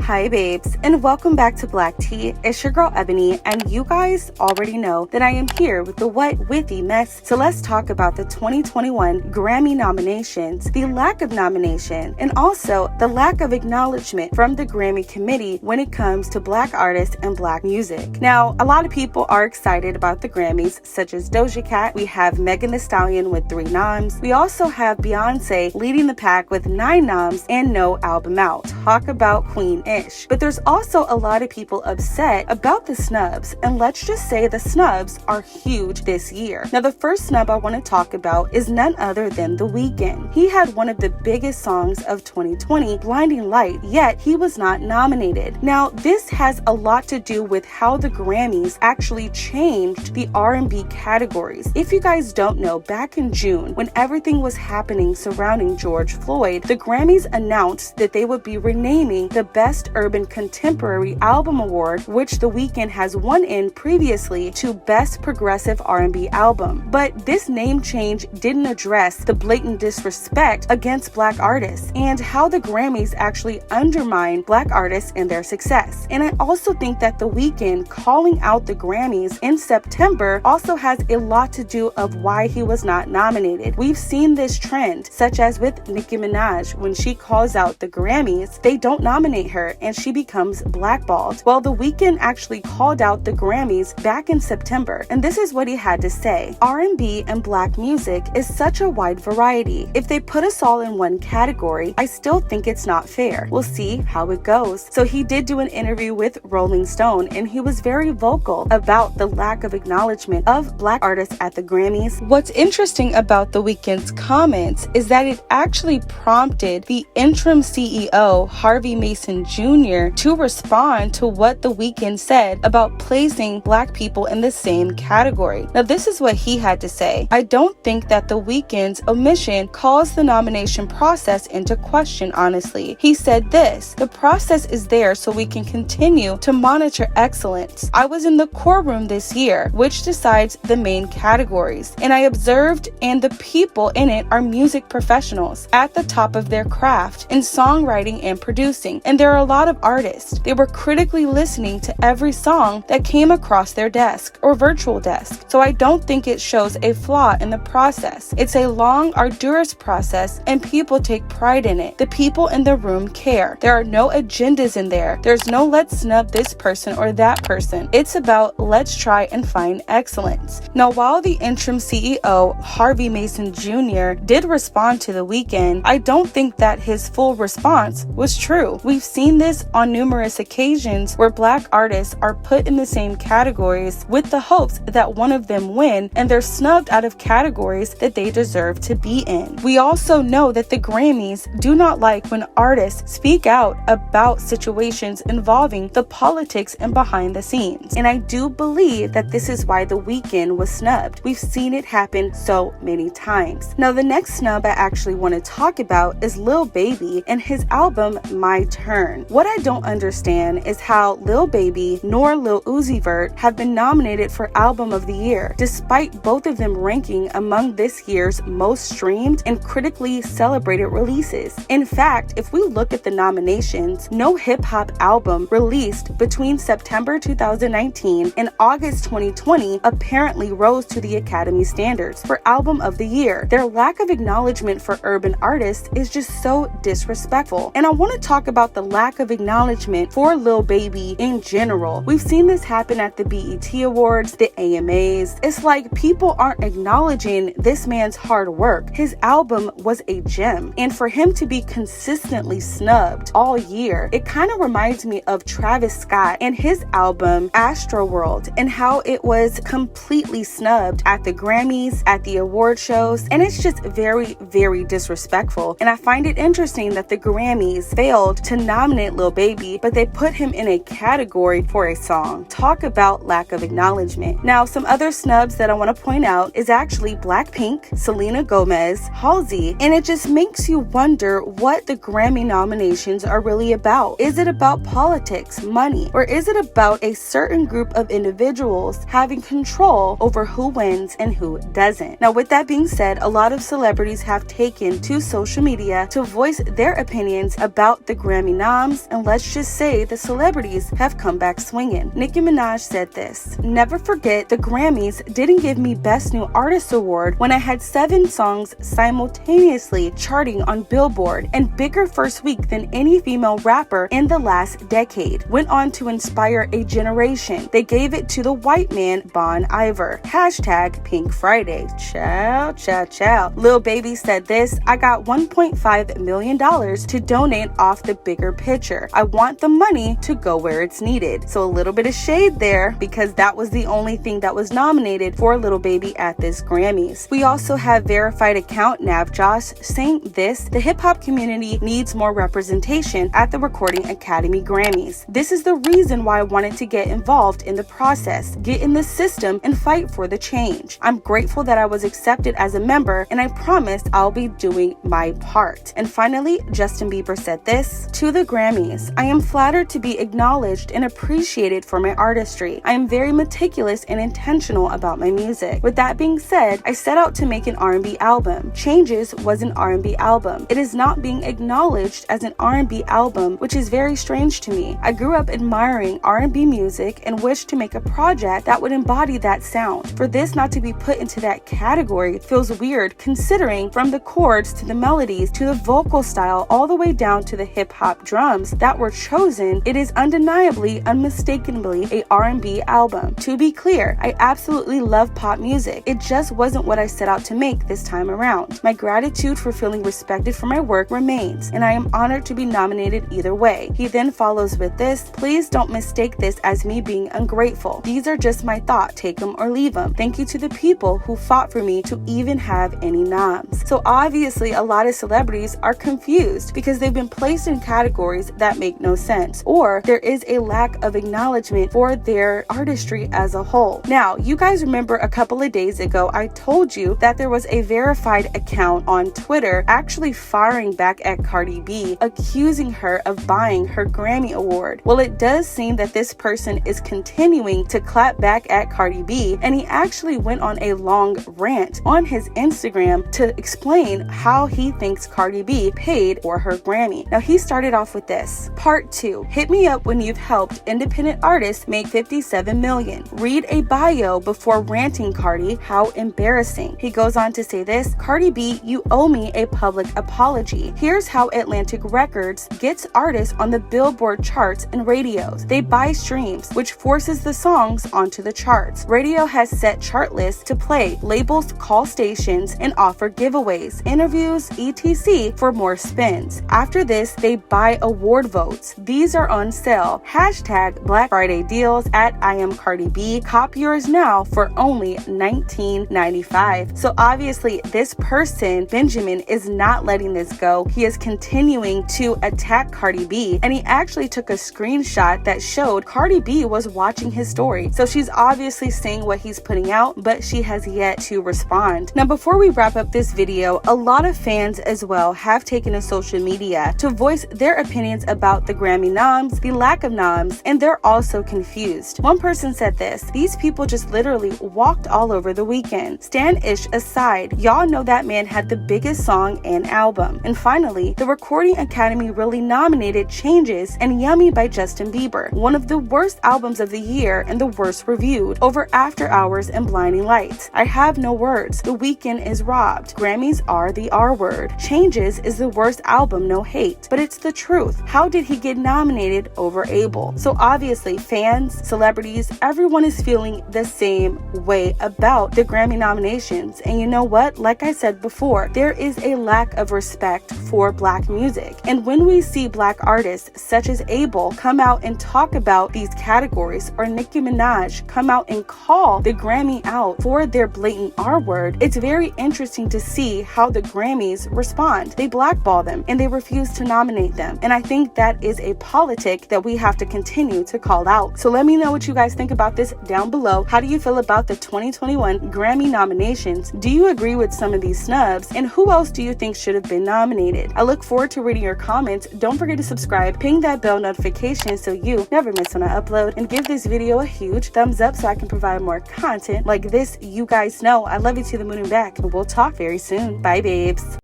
Hi babes, and welcome back to Black Tea. It's your girl Ebony, and you guys already know that I am here with the wet, witty mess. So let's talk about the 2021 Grammy nominations, the lack of nomination, and also the lack of acknowledgement from the Grammy committee when it comes to Black artists and Black music. Now, a lot of people are excited about the Grammys, such as Doja Cat. We have Megan Thee Stallion with 3 noms. We also have Beyonce leading the pack with 9 noms and no album out. Talk about Queen-ish. But there's also a lot of people upset about the snubs, and let's just say the snubs are huge this year. Now, the first snub I want to talk about is none other than The Weeknd. He had one of the biggest songs of 2020, Blinding Light, yet he was not nominated. Now, this has a lot to do with how the Grammys actually changed the R&B categories. If you guys don't know, back in June, when everything was happening surrounding George Floyd, the Grammys announced that they would be renaming the Best Urban Contemporary Album Award, which The Weeknd has won in previously, to Best Progressive R&B Album. But this name change didn't address the blatant disrespect against Black artists and how the Grammys actually undermine Black artists and their success. And I also think that The Weeknd calling out the Grammys in September also has a lot to do of why he was not nominated. We've seen this trend, such as with Nicki Minaj. When she calls out the Grammys, they don't nominate her and she becomes blackballed. Well, The Weeknd actually called out the Grammys back in September, and this is what he had to say. R&B and Black music is such a wide variety. If they put us all in one category, I still think it's not fair. We'll see how it goes. So he did do an interview with Rolling Stone, and he was very vocal about the lack of acknowledgement of Black artists at the Grammys. What's interesting about The Weeknd's comments is that it actually prompted the interim CEO, Harvey Mason Jr., to respond to what The Weeknd said about placing Black people in the same category. Now, this is what he had to say. I don't think that The Weeknd's omission calls the nomination process into question, honestly. He said this: the process is there so we can continue to monitor excellence. I was in the core room this year, which decides the main categories, and I observed, and the people in it are music professionals at the top of their craft in songwriting and producing, and there are a lot of artists. They were critically listening to every song that came across their desk or virtual desk. So I don't think it shows a flaw in the process. It's a long, arduous process, and people take pride in it. The people in the room care. There are no agendas in there. There's no let's snub this person or that person. It's about let's try and find excellence. Now, while the interim CEO, Harvey Mason Jr., did respond to The Weeknd, I don't think that his full response was true. We've seen this on numerous occasions where Black artists are put in the same categories with the hopes that one of them win, and they're snubbed out of categories that they deserve to be in. We also know that the Grammys do not like when artists speak out about situations involving the politics and behind the scenes. And I do believe that this is why The Weeknd was snubbed. We've seen it happen so many times. Now, the next snub I actually want to talk about is Lil Baby and his album My Turn. What I don't understand is how Lil Baby nor Lil Uzi Vert have been nominated for Album of the Year, despite both of them ranking among this year's most streamed and critically celebrated releases. In fact, if we look at the nominations, no hip-hop album released between September 2019 and August 2020 apparently rose to the Academy standards for Album of the Year. Their lack of acknowledgement for urban artists is just so disrespectful. And I want to talk about the lack of acknowledgement for Lil Baby in general. We've seen this happen at the BET Awards, the AMAs. It's like people aren't acknowledging this man's hard work. His album was a gem, and for him to be consistently snubbed all year, it kind of reminds me of Travis Scott and his album Astroworld, and how it was completely snubbed at the Grammys, at the award shows, and it's just very, very disrespectful. And I find it interesting that the Grammys failed to nominate Lil Baby, but they put him in a category for a song. Talk about lack of acknowledgement. Now, some other snubs that I want to point out is actually Blackpink, Selena Gomez, Halsey, and it just makes you wonder what the Grammy nominations are really about. Is it about politics, money, or is it about a certain group of individuals having control over who wins and who doesn't? Now, with that being said, a lot of celebrities have taken to social media to voice their opinions about the Grammy noms albums, and let's just say the celebrities have come back swinging. Nicki Minaj said this: "Never forget the Grammys didn't give me Best New Artist award when I had 7 songs simultaneously charting on Billboard and bigger first week than any female rapper in the last decade. Went on to inspire a generation. They gave it to the white man Bon Iver. Hashtag Pink Friday." Ciao, ciao, ciao. Lil Baby said this: "I got $1.5 million to donate off the bigger picture. I want the money to go where it's needed." So a little bit of shade there, because that was the only thing that was nominated for Lil Baby at this Grammys. We also have verified account Nav Josh saying this: "The hip hop community needs more representation at the Recording Academy Grammys. This is the reason why I wanted to get involved in the process, get in the system, and fight for the change. I'm grateful that I was accepted as a member, and I promise I'll be doing my part." And finally, Justin Bieber said this: "To the Grammys, I am flattered to be acknowledged and appreciated for my artistry. I am very meticulous and intentional about my music. With that being said, I set out to make an R&B album. Changes was an R&B album. It is not being acknowledged as an R&B album, which is very strange to me. I grew up admiring R&B music and wished to make a project that would embody that sound. For this not to be put into that category feels weird, considering from the chords to the melodies to the vocal style all the way down to the hip-hop drums that were chosen, it is undeniably, unmistakably a R&B album. To be clear, I absolutely love pop music. It just wasn't what I set out to make this time around. My gratitude for feeling respected for my work remains, and I am honored to be nominated either way." He then follows with this: "Please don't mistake this as me being ungrateful. These are just my thoughts. Take them or leave them. Thank you to the people who fought for me to even have any noms." So obviously a lot of celebrities are confused because they've been placed in categories that make no sense, or there is a lack of acknowledgement for their artistry as a whole. Now, you guys remember a couple of days ago I told you that there was a verified account on Twitter actually firing back at Cardi B, accusing her of buying her Grammy award. Well, it does seem that this person is continuing to clap back at Cardi B, and he actually went on a long rant on his Instagram to explain how he thinks Cardi B paid for her Grammy. Now, he started off with this: "Part 2, hit me up when you've helped independent artists make 57 million. Read a bio before ranting, Cardi. How embarrassing." He goes on to say this: "Cardi B, you owe me a public apology. Here's how Atlantic Records gets artists on the Billboard charts and radios. They buy streams, which forces the songs onto the charts. Radio has set chart lists to play. Labels call stations and offer giveaways, interviews, etc. for more spins. After this, they buy award votes. These are on sale. Hashtag Black Friday deals at I am Cardi B. Cop yours now for only $19.95. So obviously this person, Benjamin, is not letting this go. He is continuing to attack Cardi B, and he actually took a screenshot that showed Cardi B was watching his story. So she's obviously seeing what he's putting out, but she has yet to respond. Now, before we wrap up this video, a lot of fans as well have taken to social media to voice their opinions about the Grammy noms, the lack of noms, and they're also confused. One person said this: "These people just literally walked all over the Weeknd. Stan-ish aside, y'all know that man had the biggest song and album." And finally, the Recording Academy really nominated Changes and Yummy by Justin Bieber, one of the worst albums of the year and the worst reviewed, over After Hours and Blinding Lights. I have no words. The Weeknd is robbed. Grammys are the R word. Changes is the worst album, no hate. But it's the truth. How did he get nominated over Abel? So obviously fans, celebrities, everyone is feeling the same way about the Grammy nominations. And you know what? Like I said before, there is a lack of respect for Black music. And when we see Black artists such as Abel come out and talk about these categories, or Nicki Minaj come out and call the Grammy out for their blatant R word, it's very interesting to see how the Grammys respond. They blackball them and they refuse to nominate them. And I think that is a politic that we have to continue to call out. So let me know what you guys think about this down below. How do you feel about the 2021 Grammy nominations? Do you agree with some of these snubs? And who else do you think should have been nominated? I look forward to reading your comments. Don't forget to subscribe, ping that bell notification so you never miss when I upload, and give this video a huge thumbs up so I can provide more content like this. You guys know I love you to the moon and back, and we'll talk very soon. Bye, babes.